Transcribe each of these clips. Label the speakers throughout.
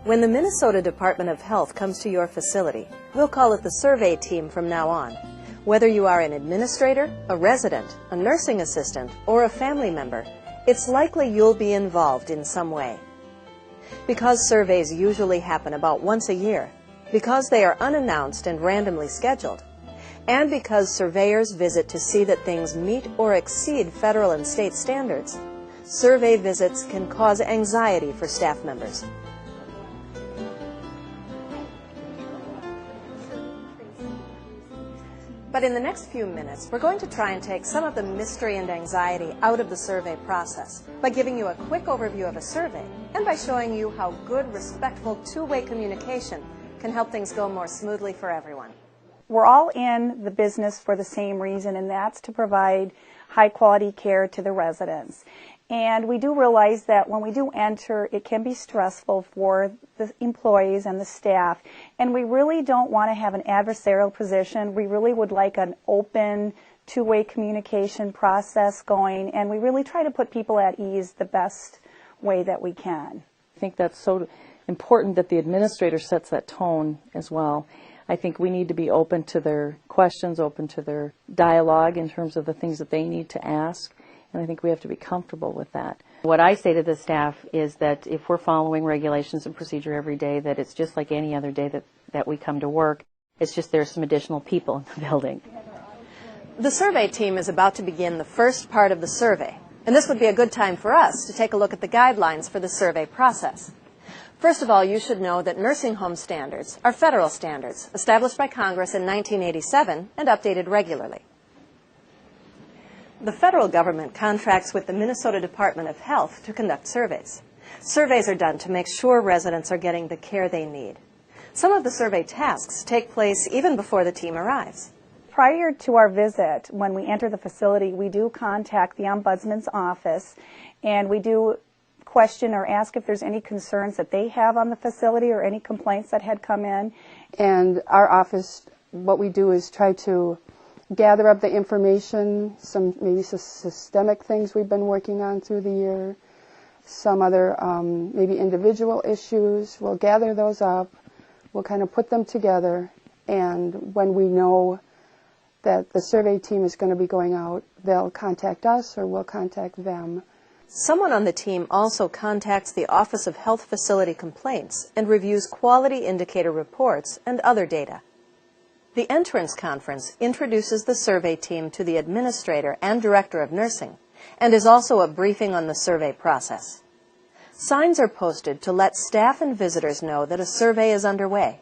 Speaker 1: When the Minnesota Department of Health comes to your facility, we'll call it the survey team from now on. Whether you are an administrator, a resident, a nursing assistant, or a family member, it's likely you'll be involved in some way. Because surveys usually happen about once a year, because they are unannounced and randomly scheduled, and because surveyors visit to see that things meet or exceed federal and state standards, survey visits can cause anxiety for staff members. But in the next few minutes, we're going to try and take some of the mystery and anxiety out of the survey process by giving you a quick overview of a survey and by showing you how good, respectful, two-way communication can help things go more smoothly for everyone.
Speaker 2: We're all in the business for the same reason, and that's to provide high-quality care to the residents. And we do realize that when we do enter, it can be stressful for the employees and the staff. And we really don't want to have an adversarial position. We really would like an open, two-way communication process going. And we really try to put people at ease the best way that we can.
Speaker 3: I think that's so important that the administrator sets that tone as well. I think we need to be open to their questions, open to their dialogue in terms of the things that they need to ask. And I think we have to be comfortable with that.
Speaker 4: What I say to the staff is that if we're following regulations and procedure every day, that it's just like any other day that we come to work. It's just there's some additional people in the building.
Speaker 1: The survey team is about to begin the first part of the survey, and this would be a good time for us to take a look at the guidelines for the survey process. First of all, you should know that nursing home standards are federal standards established by Congress in 1987 and updated regularly. The federal government contracts with the Minnesota Department of Health to conduct surveys. Surveys are done to make sure residents are getting the care they need. Some of the survey tasks take place even before the team arrives.
Speaker 2: Prior to our visit, when we enter the facility, we do contact the Ombudsman's office, and we do question or ask if there's any concerns that they have on the facility or any complaints that had come in.
Speaker 5: And our office, what we do is try to gather up the information, some maybe systemic things we've been working on through the year, some other maybe individual issues. We'll gather those up, we'll kind of put them together, and when we know that the survey team is going to be going out, they'll contact us or we'll contact them.
Speaker 1: Someone on the team also contacts the Office of Health Facility Complaints and reviews quality indicator reports and other data. The entrance conference introduces the survey team to the administrator and director of nursing and is also a briefing on the survey process. Signs are posted to let staff and visitors know that a survey is underway.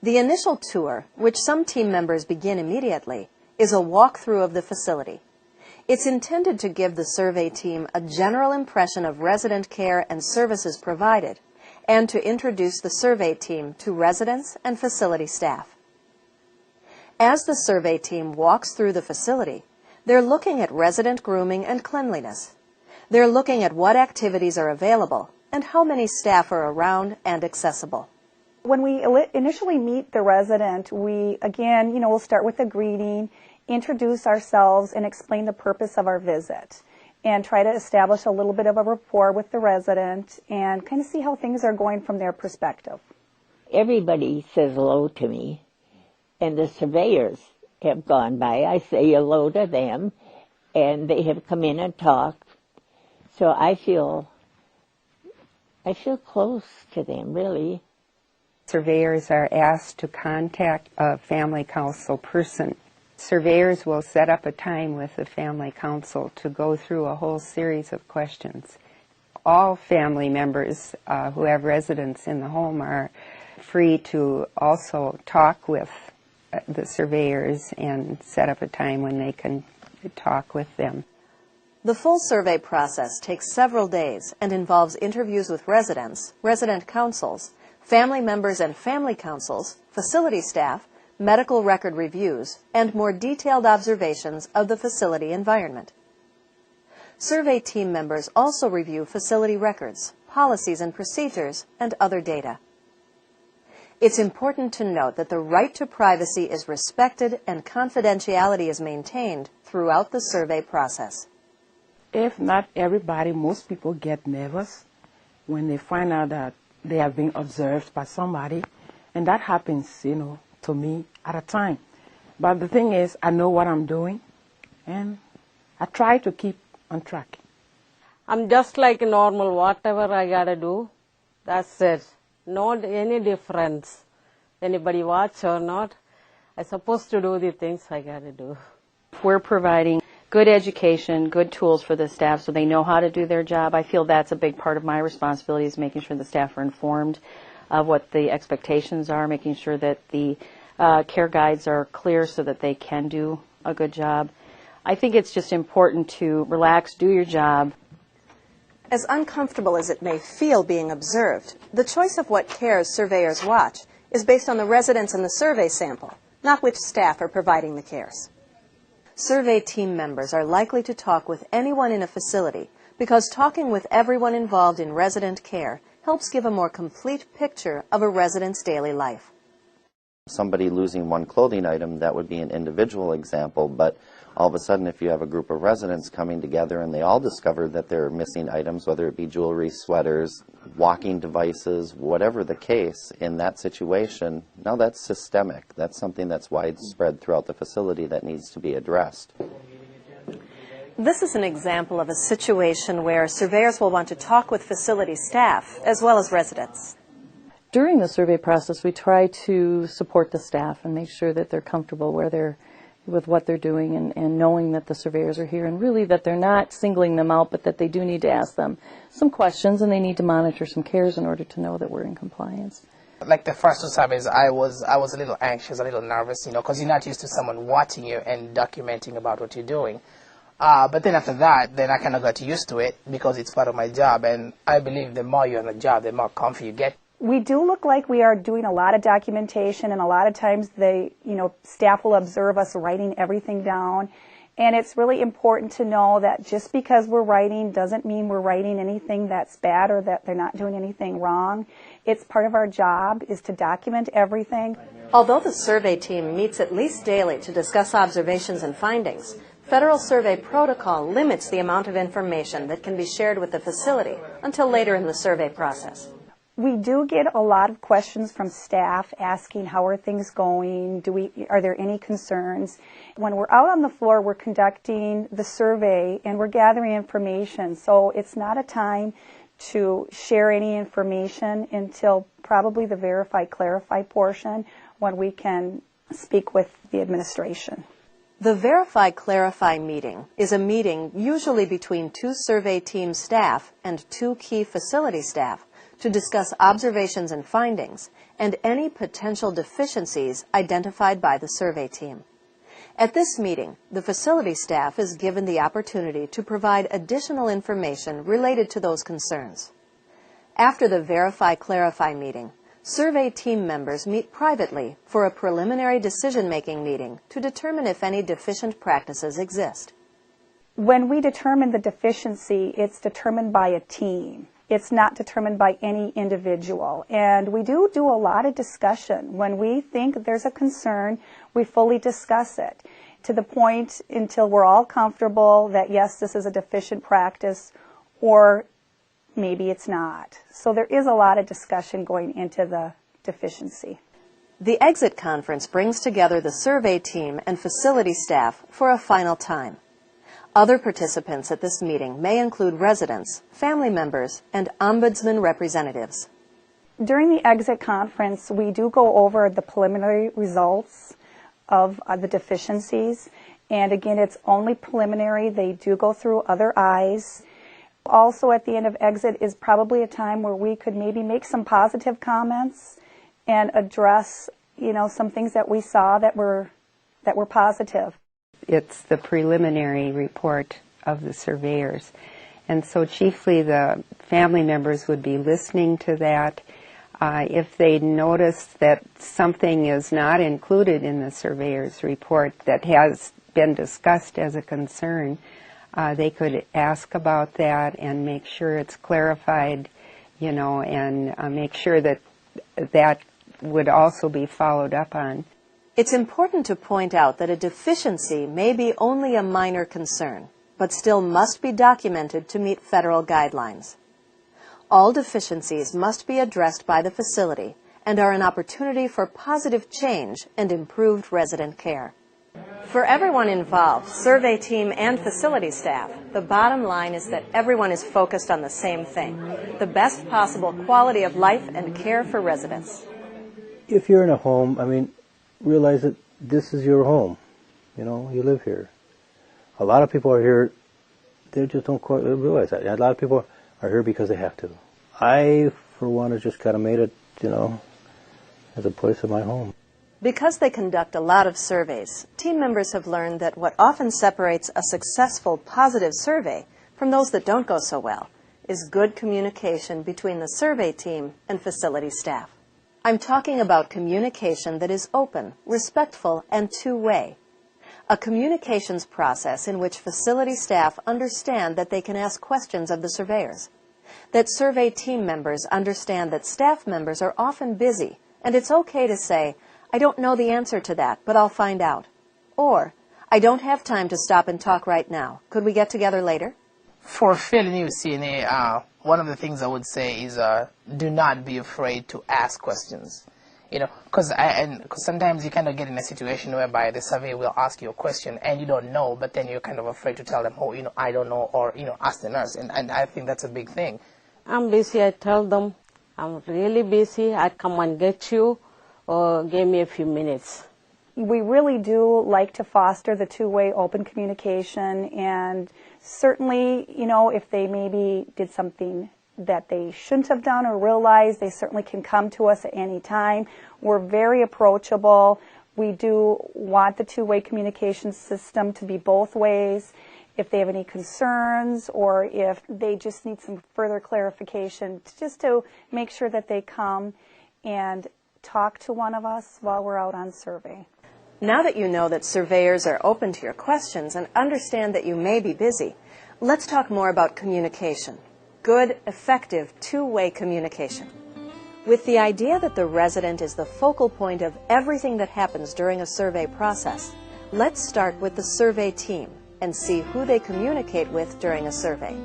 Speaker 1: The initial tour, which some team members begin immediately, is a walkthrough of the facility. It's intended to give the survey team a general impression of resident care and services provided and to introduce the survey team to residents and facility staff. As the survey team walks through the facility, they're looking at resident grooming and cleanliness. They're looking at what activities are available and how many staff are around and accessible.
Speaker 2: When we initially meet the resident, we, again, we'll start with a greeting, introduce ourselves, and explain the purpose of our visit, and try to establish a little bit of a rapport with the resident and kind of see how things are going from their perspective.
Speaker 6: Everybody says hello to me. And the surveyors have gone by. I say hello to them, and they have come in and talked. So I feel close to them, really.
Speaker 7: Surveyors are asked to contact a family council person. Surveyors will set up a time with the family council to go through a whole series of questions. All family members who have residents in the home are free to also talk with the surveyors and set up a time when they can talk with them.
Speaker 1: The full survey process takes several days and involves interviews with residents, resident councils, family members and family councils, facility staff, medical record reviews, and more detailed observations of the facility environment. Survey team members also review facility records, policies and procedures, and other data. It's important to note that the right to privacy is respected and confidentiality is maintained throughout the survey process.
Speaker 8: If not everybody, most people get nervous when they find out that they are being observed by somebody, and that happens, to me at a time. But the thing is, I know what I'm doing, and I try to keep on track.
Speaker 9: I'm just like normal, whatever I gotta do, that's it. Not any difference. Anybody watch or not, I'm supposed to do the things I gotta do.
Speaker 4: We're providing good education, good tools for the staff so they know how to do their job. I feel that's a big part of my responsibility, is making sure the staff are informed of what the expectations are, making sure that the care guides are clear so that they can do a good job. I think it's just important to relax, do your job.
Speaker 1: As uncomfortable as it may feel being observed, the choice of what cares surveyors watch is based on the residents in the survey sample, not which staff are providing the cares. Survey team members are likely to talk with anyone in a facility because talking with everyone involved in resident care helps give a more complete picture of a resident's daily life.
Speaker 10: Somebody losing one clothing item, that would be an individual example, but all of a sudden if you have a group of residents coming together and they all discover that they're missing items, whether it be jewelry, sweaters, walking devices, whatever the case, in that situation, now that's systemic. That's something that's widespread throughout the facility that needs to be addressed.
Speaker 1: This is an example of a situation where surveyors will want to talk with facility staff as well as residents.
Speaker 3: During the survey process, we try to support the staff and make sure that they're comfortable with what they're doing and knowing that the surveyors are here, and really that they're not singling them out, but that they do need to ask them some questions and they need to monitor some cares in order to know that we're in compliance.
Speaker 11: Like the first two surveys, I was a little anxious, a little nervous, because you're not used to someone watching you and documenting about what you're doing. But then after that, then I kind of got used to it because it's part of my job, and I believe the more you're on the job, the more comfy you get.
Speaker 2: We do look like we are doing a lot of documentation, and a lot of times staff will observe us writing everything down. And it's really important to know that just because we're writing doesn't mean we're writing anything that's bad or that they're not doing anything wrong. It's part of our job is to document everything.
Speaker 1: Although the survey team meets at least daily to discuss observations and findings, Federal Survey Protocol limits the amount of information that can be shared with the facility until later in the survey process.
Speaker 2: We do get a lot of questions from staff asking how are things going, are there any concerns. When we're out on the floor, we're conducting the survey and we're gathering information, so it's not a time to share any information until probably the verify, clarify portion when we can speak with the administration.
Speaker 1: The Verify Clarify meeting is a meeting usually between two survey team staff and two key facility staff to discuss observations and findings and any potential deficiencies identified by the survey team. At this meeting, the facility staff is given the opportunity to provide additional information related to those concerns. After the Verify Clarify meeting, survey team members meet privately for a preliminary decision-making meeting to determine if any deficient practices exist.
Speaker 2: When we determine the deficiency, it's determined by a team. It's not determined by any individual. And we do a lot of discussion. When we think there's a concern, we fully discuss it to the point until we're all comfortable that, yes, this is a deficient practice, or maybe it's not. So there is a lot of discussion going into the deficiency.
Speaker 1: The exit conference brings together the survey team and facility staff for a final time. Other participants at this meeting may include residents, family members, and ombudsman representatives.
Speaker 2: During the exit conference, we do go over the preliminary results of the deficiencies. And again, it's only preliminary. They do go through other eyes. Also at the end of exit is probably a time where we could maybe make some positive comments and address, some things that we saw that were positive.
Speaker 7: It's the preliminary report of the surveyors. And so chiefly the family members would be listening to that. If they notice that something is not included in the surveyor's report that has been discussed as a concern, they could ask about that and make sure it's clarified, and make sure that that would also be followed up on.
Speaker 1: It's important to point out that a deficiency may be only a minor concern, but still must be documented to meet federal guidelines. All deficiencies must be addressed by the facility and are an opportunity for positive change and improved resident care. For everyone involved, survey team and facility staff, the bottom line is that everyone is focused on the same thing, the best possible quality of life and care for residents.
Speaker 12: If you're in a home, realize that this is your home. You live here. A lot of people are here, they just don't quite realize that. A lot of people are here because they have to. I, for one, have just kind of made it, as a place of my home.
Speaker 1: Because they conduct a lot of surveys, team members have learned that what often separates a successful, positive survey from those that don't go so well is good communication between the survey team and facility staff. I'm talking about communication that is open, respectful, and two-way. A communications process in which facility staff understand that they can ask questions of the surveyors, that survey team members understand that staff members are often busy, and it's okay to say, "I don't know the answer to that, but I'll find out." Or, "I don't have time to stop and talk right now. Could we get together later?"
Speaker 11: For fairly new CNA, one of the things I would say is do not be afraid to ask questions. Because sometimes you kind of get in a situation whereby the survey will ask you a question and you don't know, but then you're kind of afraid to tell them, "Oh, I don't know," or, ask the nurse. And I think that's a big thing.
Speaker 9: I'm busy, I tell them, "I'm really busy, I come and get you, or give me a few minutes."
Speaker 2: We really do like to foster the two-way open communication, and certainly, if they maybe did something that they shouldn't have done or realized, they certainly can come to us at any time. We're very approachable. We do want the two-way communication system to be both ways. If they have any concerns or if they just need some further clarification, just to make sure that they come and talk to one of us while we're out on survey.
Speaker 1: Now that you know that surveyors are open to your questions and understand that you may be busy, let's talk more about communication. Good, effective, two-way communication. With the idea that the resident is the focal point of everything that happens during a survey process, let's start with the survey team and see who they communicate with during a survey.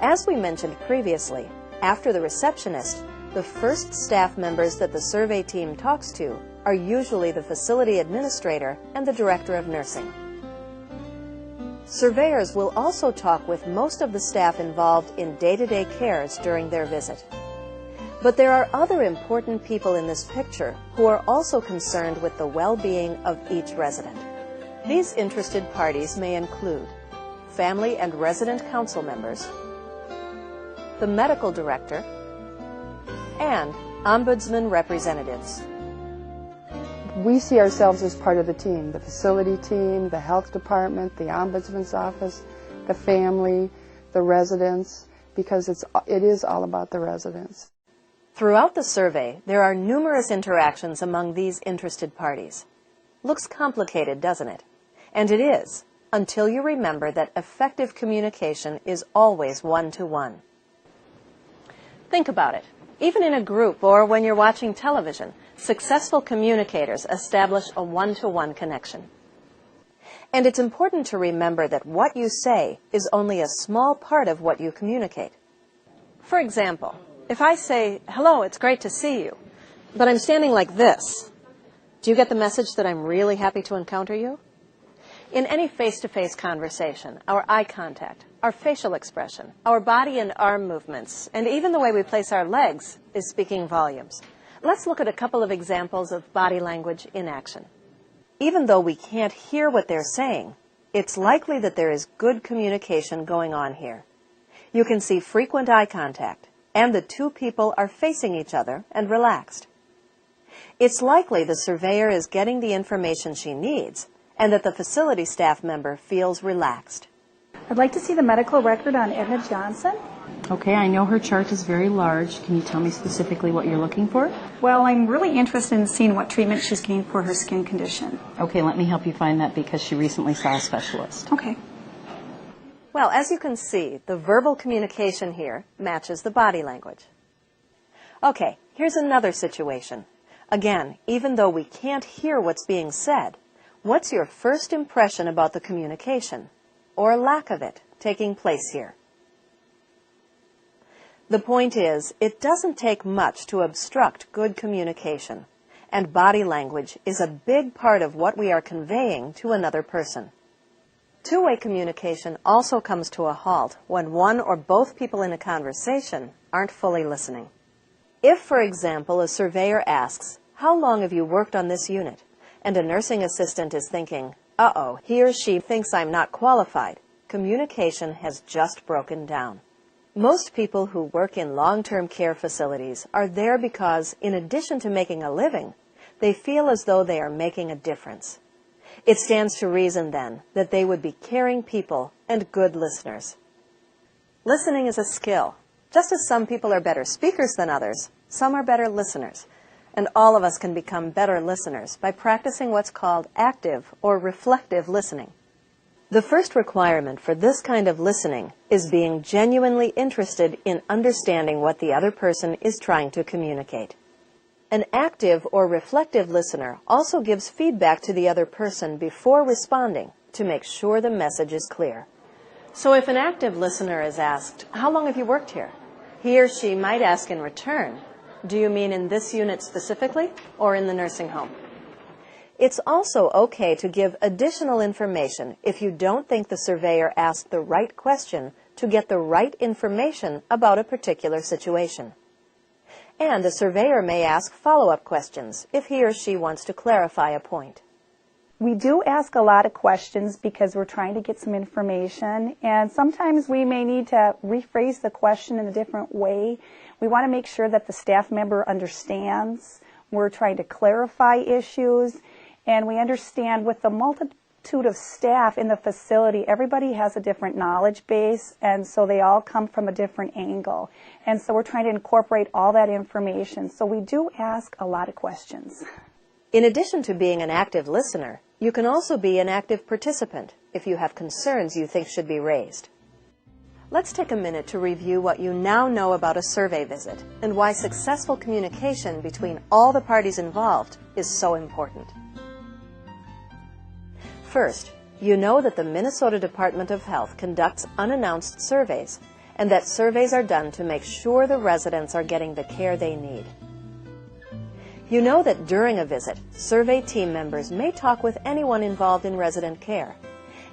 Speaker 1: As we mentioned previously, after the receptionist, the first staff members that the survey team talks to are usually the facility administrator and the director of nursing. Surveyors will also talk with most of the staff involved in day-to-day cares during their visit. But there are other important people in this picture who are also concerned with the well-being of each resident. These interested parties may include family and resident council members, the medical director, and ombudsman representatives.
Speaker 5: We see ourselves as part of the team, the facility team, the health department, the ombudsman's office, the family, the residents, because it is all about the residents.
Speaker 1: Throughout the survey, there are numerous interactions among these interested parties. Looks complicated, doesn't it? And it is, until you remember that effective communication is always one-to-one. Think about it. Even in a group or when you're watching television, successful communicators establish a one-to-one connection. And it's important to remember that what you say is only a small part of what you communicate. For example, if I say, "Hello, it's great to see you," but I'm standing like this, do you get the message that I'm really happy to encounter you? In any face-to-face conversation, our eye contact, our facial expression, our body and arm movements, and even the way we place our legs is speaking volumes. Let's look at a couple of examples of body language in action. Even though we can't hear what they're saying, it's likely that there is good communication going on here. You can see frequent eye contact, and the two people are facing each other and relaxed. It's likely the surveyor is getting the information she needs, and that the facility staff member feels relaxed.
Speaker 2: I'd like to see the medical record on Edna Johnson.
Speaker 4: Okay, I know her chart is very large. Can you tell me specifically what you're looking for?
Speaker 2: Well, I'm really interested in seeing what treatment she's getting for her skin condition.
Speaker 4: Okay, let me help you find that because she recently saw a specialist.
Speaker 2: Okay.
Speaker 1: Well, as you can see, the verbal communication here matches the body language. Okay, here's another situation. Again, even though we can't hear what's being said, what's your first impression about the communication, or lack of it, taking place here? The point is, it doesn't take much to obstruct good communication, and body language is a big part of what we are conveying to another person. Two-way communication also comes to a halt when one or both people in a conversation aren't fully listening. If, for example, a surveyor asks, "How long have you worked on this unit?" and a nursing assistant is thinking, "Uh-oh, he or she thinks I'm not qualified," communication has just broken down. Most people who work in long-term care facilities are there because, in addition to making a living, they feel as though they are making a difference. It stands to reason, then, that they would be caring people and good listeners. Listening is a skill. Just as some people are better speakers than others, some are better listeners. And all of us can become better listeners by practicing what's called active or reflective listening. The first requirement for this kind of listening is being genuinely interested in understanding what the other person is trying to communicate. An active or reflective listener also gives feedback to the other person before responding to make sure the message is clear. So if an active listener is asked, "How long have you worked here?" he or she might ask in return, "Do you mean in this unit specifically or in the nursing home?" It's also okay to give additional information if you don't think the surveyor asked the right question to get the right information about a particular situation. And a surveyor may ask follow-up questions if he or she wants to clarify a point.
Speaker 2: We do ask a lot of questions because we're trying to get some information, and sometimes we may need to rephrase the question in a different way. We want to make sure that the staff member understands. We're trying to clarify issues, and we understand with the multitude of staff in the facility, everybody has a different knowledge base, and so they all come from a different angle. And so we're trying to incorporate all that information. So we do ask a lot of questions.
Speaker 1: In addition to being an active listener, you can also be an active participant if you have concerns you think should be raised. Let's take a minute to review what you now know about a survey visit and why successful communication between all the parties involved is so important. First, you know that the Minnesota Department of Health conducts unannounced surveys, and that surveys are done to make sure the residents are getting the care they need. You know that during a visit, survey team members may talk with anyone involved in resident care,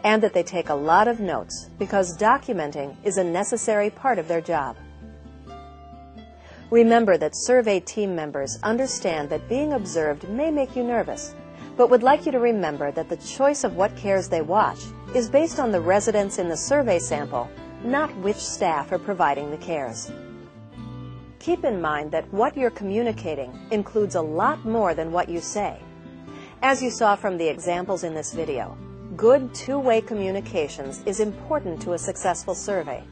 Speaker 1: and that they take a lot of notes because documenting is a necessary part of their job. Remember that survey team members understand that being observed may make you nervous, but would like you to remember that the choice of what cares they watch is based on the residents in the survey sample, not which staff are providing the cares. Keep in mind that what you're communicating includes a lot more than what you say. As you saw from the examples in this video, good two-way communications is important to a successful survey,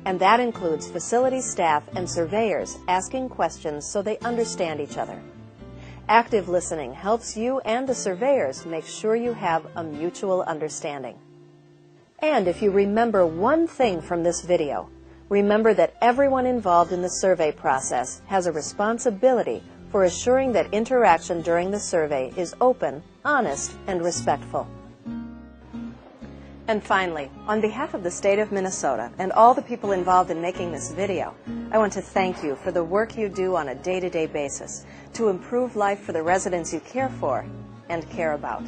Speaker 1: and that includes facility staff and surveyors asking questions so they understand each other. Active listening helps you and the surveyors make sure you have a mutual understanding. And if you remember one thing from this video, remember that everyone involved in the survey process has a responsibility for assuring that interaction during the survey is open, honest, and respectful. And finally, on behalf of the state of Minnesota and all the people involved in making this video, I want to thank you for the work you do on a day-to-day basis to improve life for the residents you care for and care about.